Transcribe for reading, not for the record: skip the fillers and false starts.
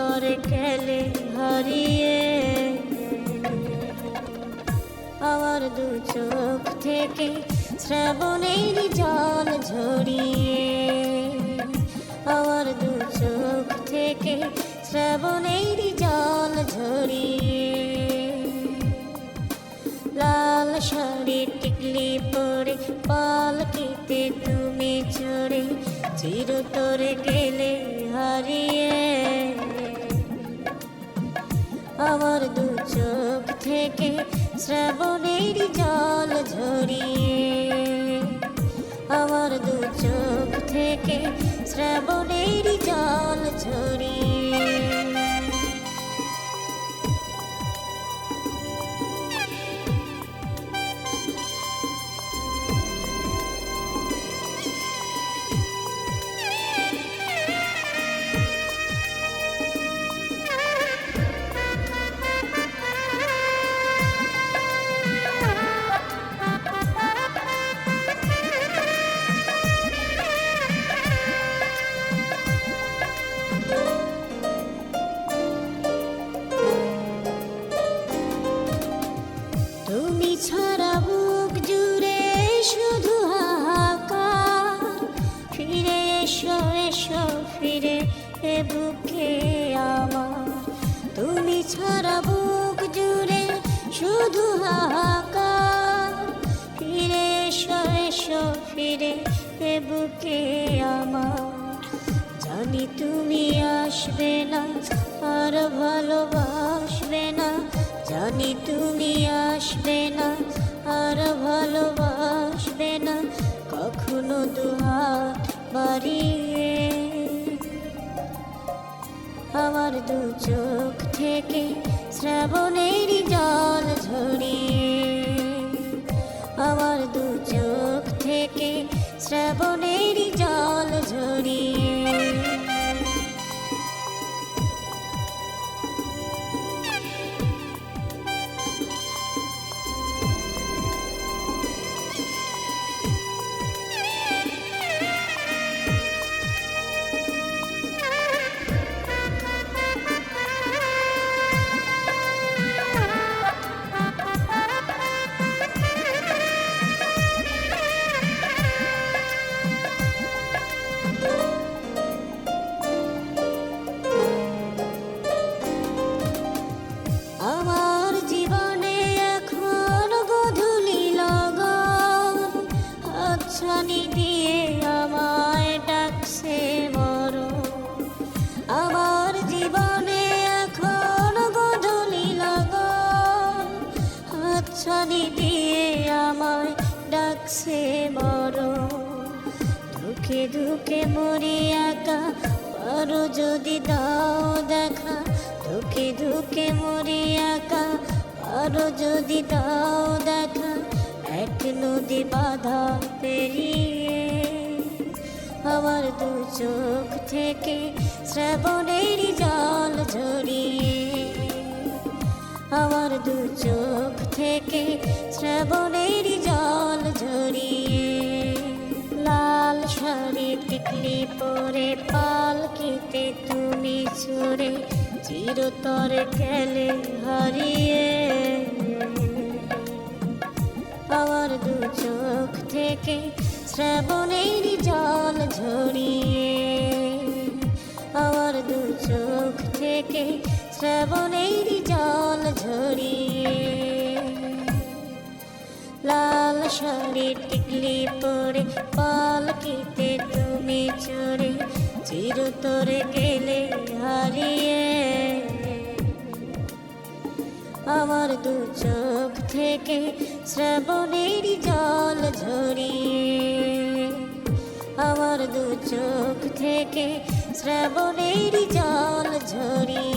চিরতরে গেলে হারিয়ে। আমার দু চোখ থেকে শ্রাবণের জল ঝরিয়ে, আমার দু চোখ থেকে শ্রাবণের জল ঝরিয়ে। লাল শাড়ি টিকলি পরে পালকিতে তুমি চড়ে চিরতরে গেলে হারিয়ে। আমার দু চোখ থেকে শ্রাবণের জল ঝরিয়ে, আমার দু চোখ থেকে শ্রাবণের জল ঝরিয়ে। তুমি ছাড়া বুক জুড়ে শুধু হাহাকার, ফিরে এসো এসো ফিরে এ বুকে আমার। তুমি ছাড়া বুক জুড়ে শুধু হাহাকার, ফিরে এসো এসো ফিরে এ বুকে আমার। জানি তুমি আসবে না আর ভালোবাসবে না, জানি তুমি আসবে না আর ভালোবাসবে না কখনো দুহাত বাড়িয়ে। আমার দু চোখ থেকে শ্রাবণের জল ঝরিয়ে, আমার দু চোখ থেকে শ্রাবণের জল ঝরিয়ে। আমার জীবনে এখন গধূলি লগন, হাতছানি দিয়ে আমায় ডাকছে মরণ। আমার জীবনে এখন গধূলি লগন, হাতছানি দিয়ে আমায় ডাকছে মরণ। দুঃখে দুঃখে মরি একা, পারো যদি দাও দেখা। দুঃখে দুঃখে মরি একা, পারো যদি দাও দেখা। এক নদী বাধা পেরিয়ে, আমার দু চোখ থেকে শ্রাবণের জল ঝরিয়ে, আমার দু চোখ থেকে শ্রাবণের জল ঝরিয়ে। লাল শাড়ি টিকলি পরে পালকিতে তুমি চড়ে চিরতরে গেলে হারিয়ে। আমার দু চোখ থেকে শ্রাবণের জল ঝরিয়ে, আমার দু চোখ থেকে শ্রাবণের জল ঝরিয়ে। লাল শাড়ি টিকলি পরে পালকিতে তুমি চড়ে চিরতরে গেলে হারিয়ে। আমার দু চোখ থেকে শ্রাবণের জল ঝরিয়ে, আমার দু চোখ থেকে শ্রাবণের জল ঝরিয়ে।